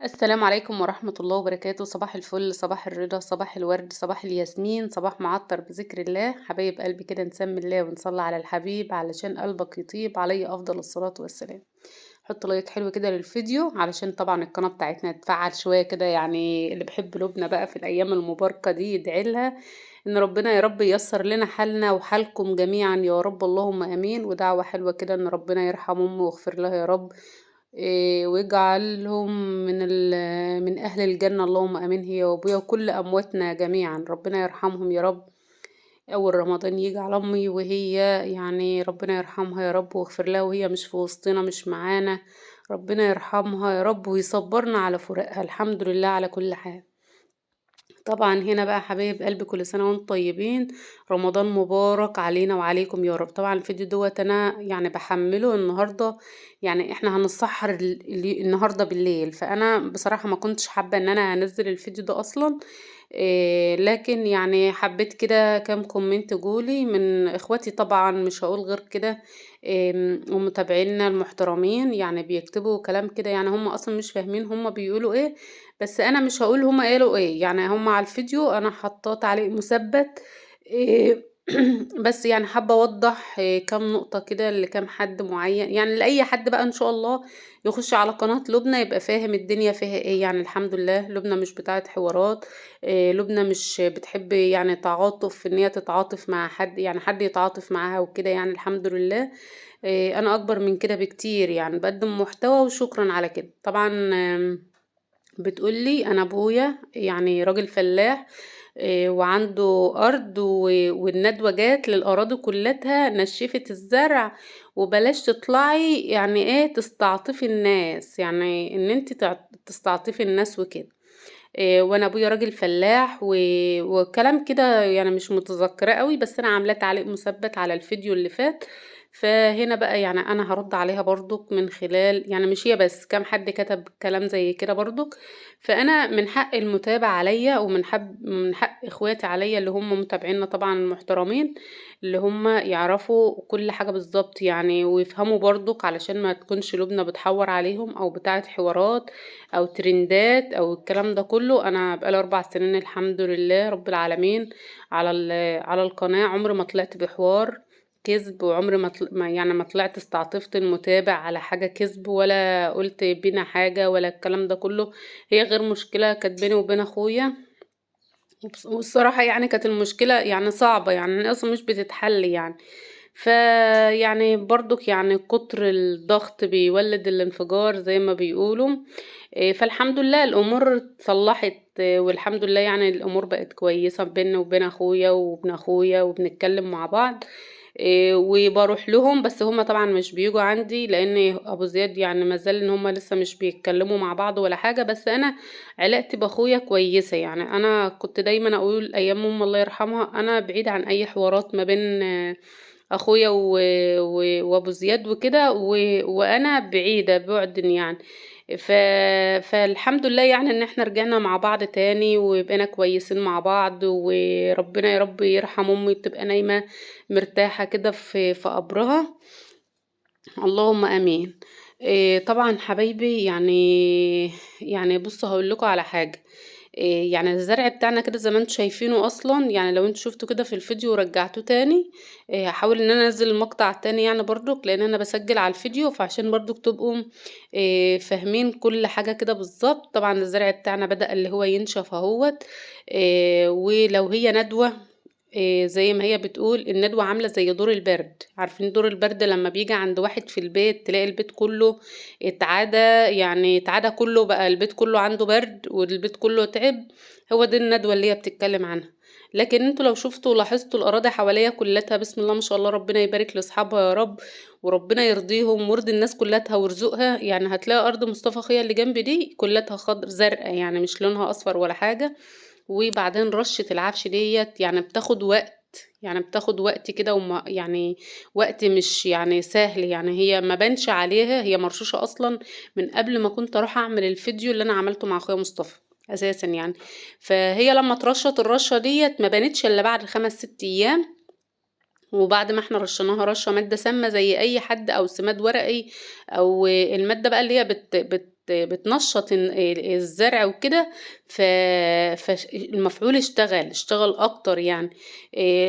السلام عليكم ورحمة الله وبركاته، صباح الفل، صباح الرضا، صباح الورد، صباح الياسمين، صباح معطر بذكر الله. حبايب قلبي كده نسمي الله ونصلي على الحبيب علشان قلبك يطيب عليه أفضل الصلاة والسلام. حط لايك حلو كده للفيديو علشان طبعا القناة بتاعتنا تفعل شوية كده، يعني اللي بحب لبنى بقى في الأيام المباركة دي يدعي لها إن ربنا يا رب ييسر لنا حالنا وحالكم جميعا يا رب، اللهم آمين. ودعوة حلوة كده إن ربنا يرحم أمي ويغفر لها يا رب، ويجعلهم من أهل الجنة، اللهم آمين، هي وأبويا وكل أمواتنا جميعا، ربنا يرحمهم يا رب. أول رمضان يجي على أمي وهي يعني ربنا يرحمها يا رب ويغفر لها وهي مش في وسطنا مش معانا، ربنا يرحمها يا رب ويصبرنا على فراقها، الحمد لله على كل حال. طبعًا هنا بقى حبايب قلبي كل سنة وانتم طيبين، رمضان مبارك علينا وعليكم يا رب. طبعًا الفيديو دوّة أنا يعني باحمّله النهارده، يعني إحنا هنتسحّر النهارده بالليل، فأنا بصراحة ما كنتش حابة إن أنا أنزّل الفيديو ده أصلًا، لكن يعني حبيت كده كام comment جُه لي من إخواتي طبعًا مش هاقول غير كده، ومتابعينا المحترمين، يعني بيكتبوا كلام كده، يعني هُم أصلًا مش فاهمين هُم بيقولوا إيه، بس أنا مش هاقول هُم قالوا إيه، يعني هُم على الفيديو أنا حاطاه تعليق مثبت، آآ بس يعني حابة أوضّح كام نقطة كده لكام حد معيّن، يعني لأي حد بقى إن شاء الله يخش على قناة لبنى يبقى فاهم الدنيا فيها إيه. يعني الحمد لله لبنى مش بتاعة حوارات، لبنى مش بتحب يعني تعاطف، إن هي تتعاطف مع حد، يعني حد يتعاطف معاها وكده، يعني الحمد لله. أنا أكبر من كده بكتير، يعني باقدّم محتوى وشكرًا على كده. طبعًا بتقول لي: "أنا أبويا يعني راجل فلاح، وعنده أرض والندوة جات للأراضي كلّتها نشّفت الزرع، وبلاش تطلعي يعني إيه تستعطفي الناس، يعني إن أنتِ تستعطفي الناس وكده." وأنا أبويا راجل فلاح وكلام كده، يعني مش متذكراه أوي، بس أنا عاملاه تعليق مثبت على الفيديو اللي فات. فهنا بقى يعني أنا هارُد عليها برضُك من خلال، يعني مش هي بس، كام حد كتب كلام زي كده برضُك. فأنا من حق المتابع عليَّ من حق إخواتي عليَّ اللي هم متابعيننا طبعًا المحترمين، اللي هم يعرفوا كل حاجة بالضبط يعني، ويفهموا برضُك علشان ما تكونش لُبنى بتحوّر عليهم أو بتاعة حوارات أو ترندات أو الكلام ده كله. أنا بقى لي 4 سنين الحمد لله رب العالمين على القناة، عمري ما طلعت بحوار كذب، وعمري ما طلعت استعطفت المتابع على حاجة كذب، ولا قُلت بينا حاجة ولا الكلام ده كله. هي غير مشكلة كانت بيني وبين أخويا، والصراحة يعني كانت المشكلة يعني صعبة، يعني أصلًا مش بتتحل يعني. فيعني برضُك يعني كتر الضغط بيولِّد الانفجار زي ما بيقولوا. فالحمد لله الأمور اتصلّحت، والحمد لله يعني الأمور بقت كويسة بيني وبين أخويا وابن أخويا وبنتكلّم مع بعض. وباروح لهم، بس هُم طبعًا مش بييجوا عندي، لإن أبو زياد يعني ما زال إن هُم لسه مش بيتكلّموا مع بعض ولا حاجة، بس أنا علاقتي بأخويا كويسة. يعني أنا كنت دايمًا أقول أيام أمي الله يرحمها، أنا بعيدة عن أي حوارات ما بين أخويا وأبو زياد وكده، وأنا بعيدة بُعد يعني. ف فالحمد لله يعني إن إحنا رجعنا مع بعض تاني وبقينا كويسين مع بعض، وربنا يا رب يرحم أمي تبقى نايمة مرتاحة كده في قبرها، اللهم آمين. طبعًا حبايبي يعني بُصّوا هاقول لكم على حاجة. يعني الزرع بتاعنا كده زي ما أنتم شايفينه أصلًا، يعني لو أنتم شُفتوا كده في الفيديو ورجعتوه تاني، هاحاول إن أنا أنزّل المقطع التاني يعني برضُك، لإن أنا باسجّل على الفيديو، فعشان برضُك تبقوا فاهمين كل حاجة كده بالضبط. طبعًا الزرع بتاعنا بدأ اللي هو ينشف أهوّة، ولو هي ندوة، زي ما هي بتقول الندوة عاملة زي دور البرد. عارفين دور البرد لمّا بييجي عند واحد في البيت تلاقي البيت كلّه اتعدى، يعني اتعدى كلّه، بقى البيت كلّه عنده برد والبيت كلّه تعب، هو دي الندوة اللي هي بتتكلم عنها. لكن أنتم لو شُفتوا ولاحظتوا الأراضي حواليّا كلّتها بسم الله ما شاء الله، ربنا يبارك لأصحابها يا رب، وربنا يرضيهم ويرضي الناس كلّتها ويرزقها. يعني هتلاقي أرض مصطفى أخويا اللي جنبي دي كلّتها زرقا، يعني مش لونها أصفر ولا حاجة. وبعدين رشة العفش ديّة يعني بتاخد وقت، يعني بتاخد وقت كده يعني وقت مش يعني سهل، يعني هي ما بانش عليها، هي مرشوشة أصلًا من قبل ما كنت أروح أعمل الفيديو اللي أنا عملته مع أخويا مصطفى أساسًا يعني. فهي لمّا اترشّت الرشة ديّة ما بانتش إلا بعد 5، 6 أيام، وبعد ما إحنا رشّيناها رشّة مادة سامة زي أي حد أو سماد ورقي، أو المادة بقى اللي هي بتنشط الزرع وكده. فالمفعول اشتغل اكتر يعني.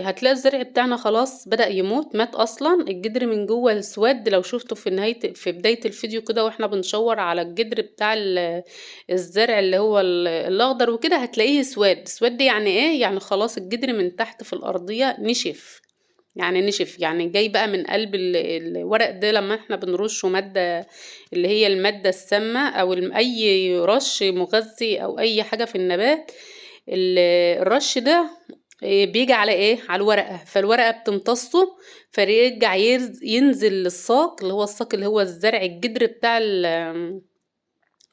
هتلاقي الزرع بتاعنا خلاص بدأ يموت، مات اصلا الجدر من جوه السود. لو شفته في بداية الفيديو كده واحنا بنشور على الجدر بتاع الزرع اللي هو الاخضر وكده، هتلاقيه اسود. يعني ايه؟ يعني خلاص الجدر من تحت في الارضية نشف يعني جاي بقى من قلب الورق ده. لما احنا بنرشه مادة اللي هي المادة السامة او اي رش مغذي او اي حاجة في النبات، الرش ده بيجي على ايه؟ على الورقة، فالورقة بتمتصه فيرجع ينزل للساق، اللي هو الساق اللي هو الزرع، الجدر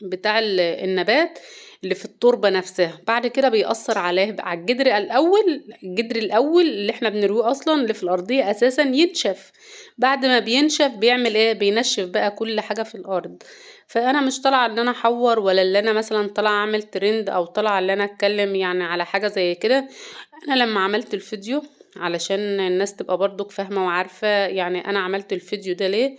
بتاع النبات اللي في التربة نفسها. بعد كده بيأثر على الجدر الأول اللي احنا بنرويه أصلا اللي في الأرضية أساسا ينشف. بعد ما بينشف بيعمل ايه؟ بينشف بقى كل حاجة في الأرض. فأنا مش طالعة ان أنا أحور، ولا اللي أنا مثلا طالعة أعمل ترند، أو طالعة اللي أنا أتكلم يعني على حاجة زي كده. أنا لما عملت الفيديو علشان الناس تبقى برضك فاهمة وعارفة يعني أنا عملت الفيديو ده ليه.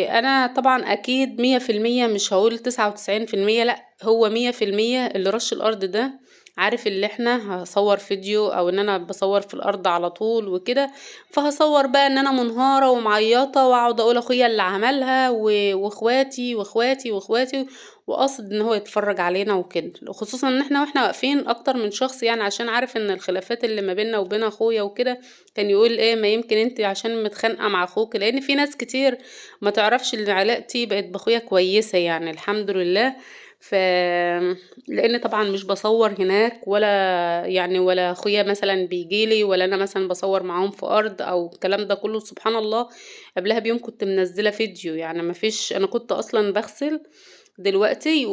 انا طبعا اكيد 100%، مش هقول 99%، لا هو 100% اللي رش الارض ده عارف اللي احنا هصور فيديو، او ان انا بصور في الارض على طول وكده. فهصور بقى ان انا منهارة ومعيطة، واقعد اقول اخويا اللي عملها واخواتي، وقصد ان هو يتفرج علينا وكده. خصوصا ان واحنا واقفين اكتر من شخص يعني، عشان عارف ان الخلافات اللي ما بيننا وبين اخويا وكده. كان يقول ايه؟ ما يمكن انت عشان متخانقة مع اخوك، لان في ناس كتير ما تعرفش ان علاقتي بقت باخويا كويسة يعني الحمد لله. ف لان طبعا مش بصور هناك، ولا يعني ولا اخويا مثلا بيجيلي، ولا انا مثلا بصور معاهم في ارض او الكلام ده كله. سبحان الله، قبلها بيوم كنت منزلة فيديو يعني ما فيش، انا كنت اصلا بغسل دلوقتي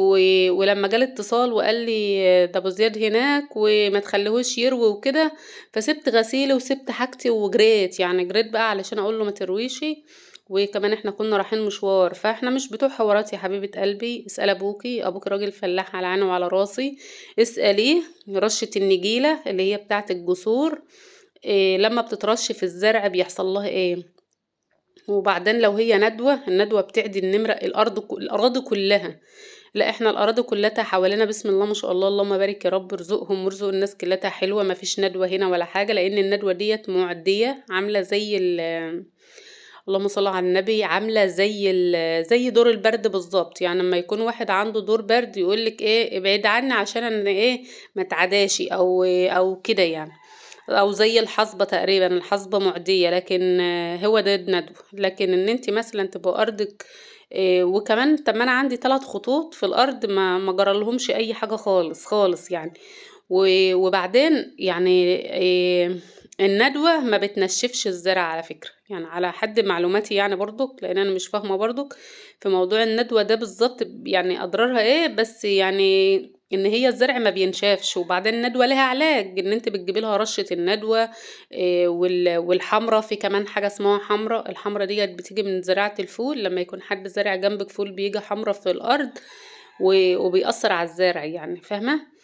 ولما جالي اتصال وقال لي ده ابو زياد هناك وما تخليهوش يروي وكده، فسبت غسيلي وسبت حاجتي وجريت، يعني جريت بقى علشان اقول له ما ترويشي. وكمان احنا كنا رايحين مشوار، فاحنا مش بتوع حوارات يا حبيبة قلبي. اسأل ابوك راجل فلاح على عيني وعلى راسي، اسأليه. رشة النجيلة اللي هي بتاعة الجسور، إيه لما بتترش في الزرع بيحصل لها ايه؟ وبعدين لو هي الندوة بتعدي النمرة الأراضي كلها. لا احنا الأراضي كلها حوالينا بسم الله ما شاء الله، اللهم بارك يا رب، ارزقهم وارزق الناس كلها حلوة. ما فيش ندوة هنا ولا حاجة، لأن الندوة ديت معدية عاملة زي اللهم صل على النبي، عاملة زي دور البرد بالظبط. يعني لما يكون واحد عنده دور برد يقولك ايه؟ ابعد عني عشان انا ايه؟ ما تعداشي او كده يعني. او زي الحصبة تقريبا، الحصبة معدية، لكن هو ده الندوة. لكن ان انت مثلا تبقى ارضك وكمان طب ما انا عندي 3 خطوط في الارض ما جرالهمش اي حاجة خالص خالص يعني. وبعدين يعني الندوة ما بتنشفش الزرع على فكرة، يعني على حد معلوماتي يعني برضك، لان انا مش فاهمة برضك في موضوع الندوة ده بالظبط يعني اضرارها ايه. بس يعني ان هي الزرع ما بينشافش. وبعدين الندوة لها علاج، ان انت بتجيبي لها رشة الندوة والحمرة. في كمان حاجة اسمها حمرة، الحمرة ديت بتيجي من زراعة الفول. لما يكون حد زارع جنبك فول بيجي حمرة في الارض وبيأثر على الزرع يعني، فاهمة؟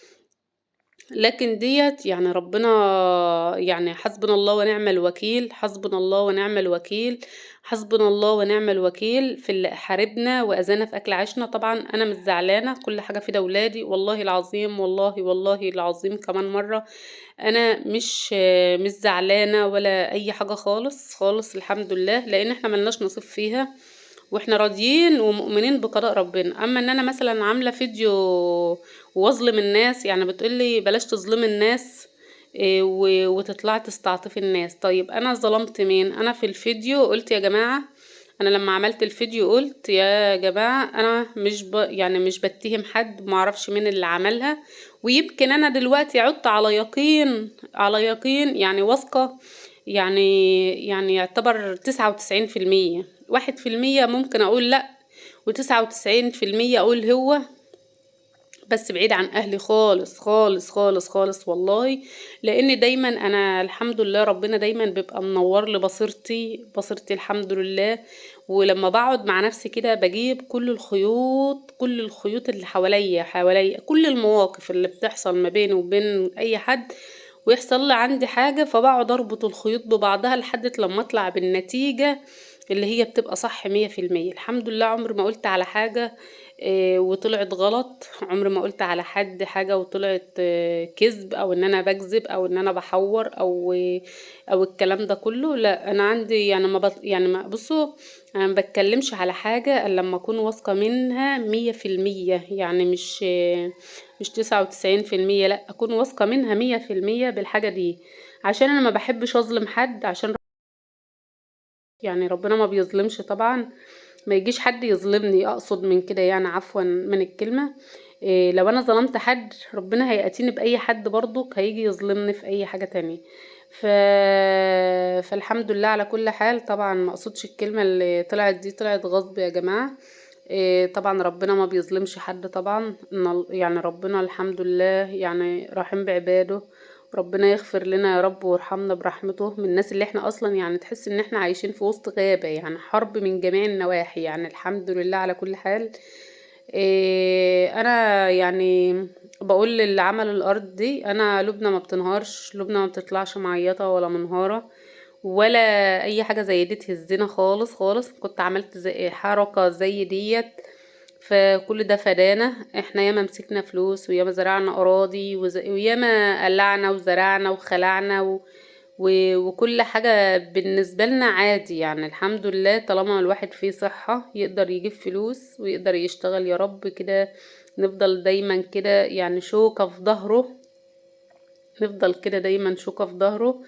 لكن ديت يعني ربنا، يعني حسبنا الله ونعم الوكيل، حسبنا الله ونعم الوكيل، حسبنا الله ونعم الوكيل في اللي حاربنا وأذانا في أكل عيشنا. طبعا أنا مش زعلانة، كل حاجة في ده ولادي والله العظيم، والله العظيم كمان مرة. أنا مش زعلانة ولا أي حاجة خالص خالص الحمد لله، لأن احنا ملناش نصيب فيها، واحنا راضيين ومؤمنين بقضاء ربنا. اما ان انا مثلا عامله فيديو واظلم الناس، يعني بتقولي بلاش تظلم الناس وتطلع تستعطف الناس. طيب انا ظلمت مين؟ انا في الفيديو قلت يا جماعه، انا لما عملت الفيديو قلت يا جماعه انا يعني مش بتهم حد، معرفش مين اللي عملها. ويمكن انا دلوقتي عدت على يقين يعني واثقه، يعني يعتبر 99%. 1% ممكن أقول لأ، و99% أقول هو. بس بعيد عن أهلي خالص خالص خالص خالص والله. لأن دايما أنا الحمد لله ربنا دايما بيبقى منور لي بصيرتي الحمد لله. ولما بقعد مع نفسي كده بجيب كل الخيوط اللي حواليا كل المواقف اللي بتحصل ما بيني وبين أي حد، ويحصل لي عندي حاجة، فبقعد أربط الخيوط ببعضها لحد لما أطلع بالنتيجة اللي هي بتبقى صح 100%. الحمد لله عمري ما قلت على حاجة وطلعت غلط. عمري ما قلت على حد حاجة وطلعت كذب، او ان انا بكذب، او ان انا بحور، او الكلام ده كله. لا، انا عندي يعني ما بصوا، انا ما بتكلمش على حاجة الا لما اكون واثقة منها 100%. يعني مش 99%، لا، اكون واثقة منها 100% بالحاجة دي. عشان انا ما بحبش اظلم حد، عشان يعني ربنا ما بيظلمش طبعا. ما يجيش حد يظلمني، اقصد من كده يعني، عفوا من الكلمة. إيه، لو انا ظلمت حد ربنا هيأتيني بأي حد برضو هيجي يظلمني في اي حاجة تانية. ف... فالحمد لله على كل حال. طبعا ما اقصدش الكلمة اللي طلعت دي طلعت غصب يا جماعة. إيه، طبعا ربنا ما بيظلمش حد طبعا. يعني ربنا الحمد لله يعني رحيم بعباده. ربنا يغفر لنا يا رب ويرحمنا برحمته. من الناس اللي احنا اصلا يعني تحس ان احنا عايشين في وسط غابة، يعني حرب من جميع النواحي. يعني الحمد لله على كل حال. إيه، انا يعني بقول للي عمل الارض دي، انا لبنى ما بتنهارش، لبنى ما بتطلعش معيطة ولا منهارة ولا اي حاجة زي دي تهزنا خالص خالص. كنت عملت زي حركة زي ديت، فكل ده فدانا. احنا ياما مسكنا فلوس، وياما زرعنا اراضي، وياما قلعنا وزرعنا وخلعنا وكل حاجة بالنسبة لنا عادي. يعني الحمد لله طالما الواحد فيه صحة يقدر يجيب فلوس ويقدر يشتغل، يا رب كده نفضل دايما كده يعني شوكة في ظهره. نفضل كده دايما شوكة في ظهره.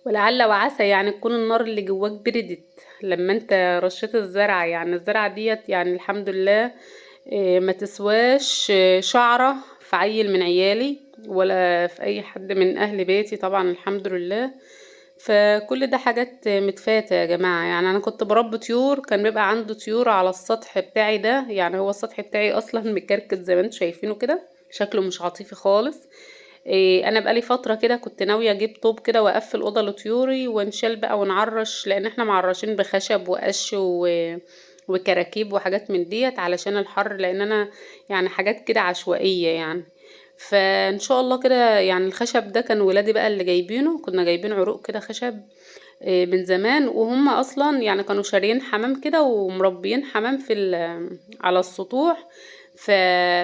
ولعل وعسى يعني تكون النار اللي جواك بردت لما انت رشيت الزرعة. يعني الزرعة ديت يعني الحمد لله ما تسواش شعرة في عيل من عيالي، ولا في اي حد من اهل بيتي طبعا الحمد لله. فكل ده حاجات متفاتة يا جماعة. يعني انا كنت بربي طيور، كان بيبقى عنده طيور على السطح بتاعي ده. يعني هو السطح بتاعي اصلا مكركت زي ما انتم شايفينه كده، شكله مش عاطفي خالص. انا بقالي فتره كده كنت ناويه اجيب طوب كده واقفل اوضه لطيوري، ونشيل بقى ونعرش، لان احنا معرشين بخشب وقش وكراكيب وحاجات من ديت علشان الحر، لان انا يعني حاجات كده عشوائيه يعني. فان شاء الله كده يعني الخشب ده كان ولادي بقى اللي جايبينه. كنا جايبين عروق كده خشب من زمان، وهم اصلا يعني كانوا شاريين حمام كده ومربيين حمام على السطوح. ف...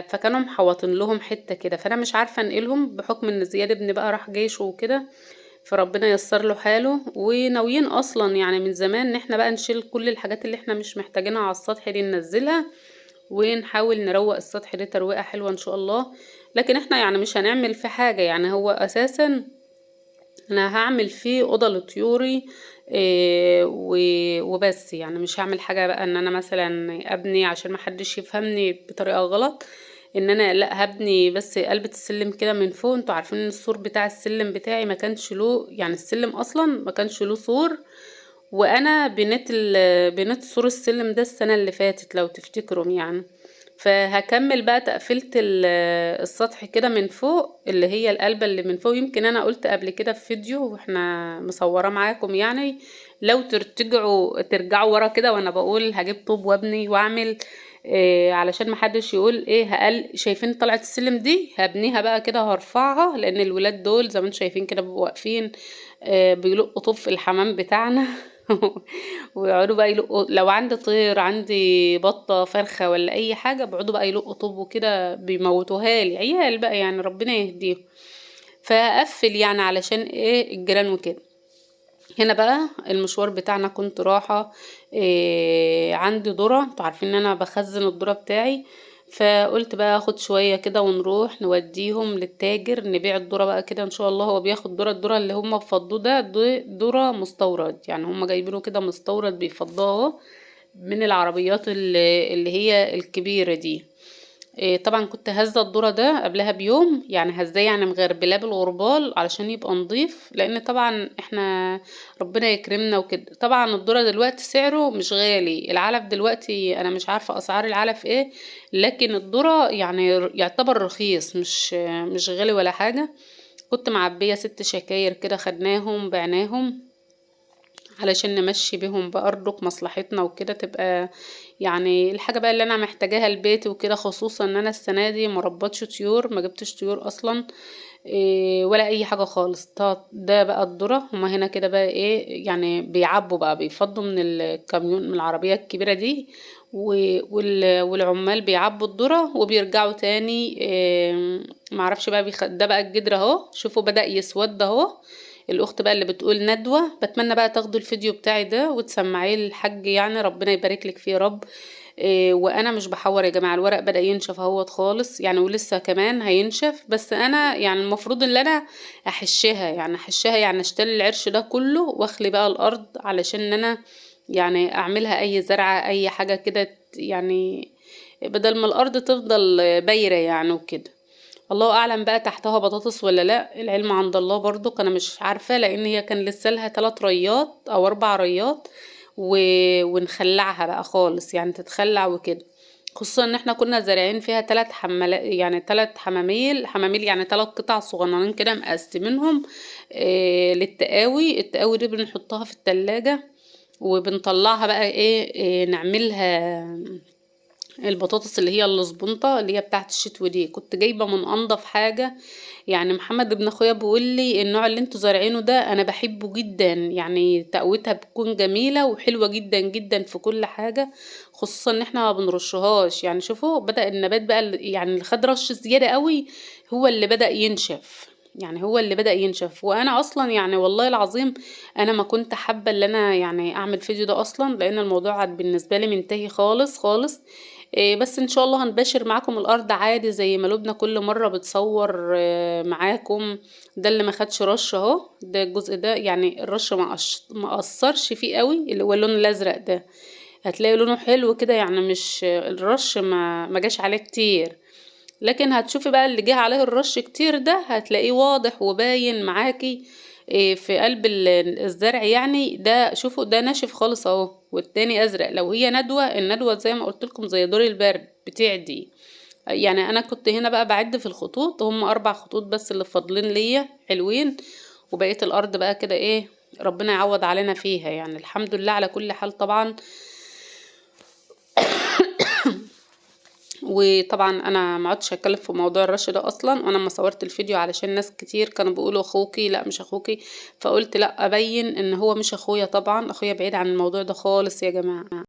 فكانوا محوطين لهم حتة كده، فانا مش عارفة انقلهم بحكم ان زياد ابني بقى راح جيش وكده. فربنا ييسر له حاله. وناويين اصلا يعني من زمان ان احنا بقى نشيل كل الحاجات اللي احنا مش محتاجينها على السطح دي ننزلها، ونحاول نروق السطح ده ترويقة حلوة ان شاء الله. لكن احنا يعني مش هنعمل في حاجة. يعني هو اساسا انا هعمل فيه اوضه لطيوري وبس. يعني مش هعمل حاجه بقى ان انا مثلا ابني، عشان ما حدش يفهمني بطريقه غلط، ان انا لا هبني بس قلبة السلم كده من فوق. انتوا عارفين ان السور بتاع السلم بتاعي ما كانش له، يعني السلم اصلا ما كانش له سور. وانا بنيت سور السلم ده السنه اللي فاتت لو تفتكروا يعني. فهكمل بقى تقفيلة السطح كده من فوق، اللي هي القلبة اللي من فوق. يمكن انا قلت قبل كده في فيديو واحنا مصورة معاكم يعني، لو ترجعوا ورا كده وانا بقول هجيب طوب وابني واعمل علشان محدش يقول ايه هقل. شايفين طلعت السلم دي هبنيها بقى كده، هرفعها، لان الولاد دول زي ما انتم شايفين كده بيبقوا واقفين بيلقوا طوب في الحمام بتاعنا. ويقعدوا بقى يلقوا، لو عندي طير، عندي بطة، فرخة، ولا اي حاجة، بيقعدوا بقى يلقوا طوب وكده بيموتوها لي عيال بقى، يعني ربنا يهديهم. فاقفل يعني علشان ايه الجيران وكده. هنا بقى المشوار بتاعنا كنت رايحة عندي ذرة. انتوا عارفين ان انا بخزن الذرة بتاعي. فقلت بقى اخد شوية كده ونروح نوديهم للتاجر نبيع الذرة بقى كده ان شاء الله. هو بياخد الذرة اللي هم فضوه ده ذرة مستورد، يعني هم جايبينه كده مستورد بيفضوه من العربيات اللي هي الكبيرة دي. طبعا كنت هزة الذرة ده قبلها بيوم، يعني هزاه يعني مغربلاه بالغربال علشان يبقى نضيف، لان طبعا احنا ربنا يكرمنا وكده. طبعا الذرة دلوقتي سعره مش غالي. العلف دلوقتي انا مش عارفة اسعار العلف ايه، لكن الذرة يعني يعتبر رخيص، مش غالي ولا حاجة. كنت معبية 6 شكاير كده، خدناهم بعناهم علشان نمشي بيهم برضك مصلحتنا وكده، تبقى يعني الحاجة بقى اللي انا محتاجاها لبيتي وكده، خصوصا ان انا السنة دي مربطش طيور، ما جبتش طيور اصلا ولا اي حاجة خالص. ده بقى الذرة، هما هنا كده بقى ايه يعني بيعبوا بقى، بيفضوا من الكاميون، من العربية الكبيرة دي، والعمال بيعبوا الذرة وبيرجعوا تاني. معرفش بقى ده بقى الجدر اهو، شوفوا بدأ يسود اهو. الاخت بقى اللي بتقول ندوة، بتمنى بقى تاخدوا الفيديو بتاعي ده وتسمعيه للحاج، يعني ربنا يبارك لك فيه يا رب. وانا مش بحور يا جماعه، الورق بدأ ينشف اهوت خالص يعني، ولسه كمان هينشف. بس انا يعني المفروض ان انا احشها يعني اشتري العرش ده كله واخلي بقى الارض، علشان ان انا يعني اعملها اي زرعه اي حاجه كده يعني، بدل ما الارض تفضل بايره يعني وكده. الله اعلم بقى تحتها بطاطس ولا لا، العلم عند الله برضو، انا مش عارفه، لان هي كان لسه لها 3 ريات او 4 ريات ونخلعها بقى خالص يعني تتخلع وكده. خصوصا ان احنا كنا زارعين فيها 3 حملات يعني 3 حماميل يعني 3 قطع صغننين كده مقسمينهم للتقاوي. التقاوي دي بنحطها في التلاجة وبنطلعها بقى إيه نعملها البطاطس اللي هي الزبنطة اللي هي بتاعت الشتوى دي. كنت جايبة من انضف حاجة يعني، محمد ابن اخويا بيقول لي النوع اللي انتوا زارعينه ده انا بحبه جدا، يعني تقويتها بتكون جميلة وحلوة جدا جدا في كل حاجة، خصوصا ان احنا ما بنرشهاش يعني. شوفوا بدأ النبات بقى يعني اللي خد رش زيادة قوي هو اللي بدأ ينشف، يعني هو اللي بدأ ينشف. وانا اصلا يعني والله العظيم انا ما كنت حابة ان انا يعني اعمل فيديو ده اصلا، لان الموضوع عاد بالنسبة لي منتهي خالص خالص. بس ان شاء الله هنباشر معاكم الارض عادي زي ما لبنى كل مرة بتصور معاكم. ده اللي ما خدش رش اهو، ده الجزء ده يعني الرش ما اثرش فيه قوي، اللي هو اللون الازرق ده هتلاقي لونه حلو كده يعني، مش الرش ما جاش عليه كتير. لكن هتشوفي بقى اللي جه عليه الرش كتير ده هتلاقيه واضح وباين معاكي في قلب الزرع يعني. ده شوفوا ده ناشف خالص اهو، والتاني ازرق. لو هي ندوة، الندوة زي ما قلت لكم زي دور البرد بتعدي يعني. انا كنت هنا بقى بعد في الخطوط، هم 4 خطوط بس اللي فاضلين ليا حلوين، وبقية الارض بقى كده ايه ربنا يعوض علينا فيها يعني. الحمد لله على كل حال طبعا. وطبعا انا ما عدتش هتكلم في موضوع الرش ده اصلا، وانا لما صورت الفيديو علشان ناس كتير كانوا بيقولوا اخوكي، لا مش اخوكي، فقلت لا ابين ان هو مش اخويا، طبعا اخويا بعيد عن الموضوع ده خالص يا جماعة.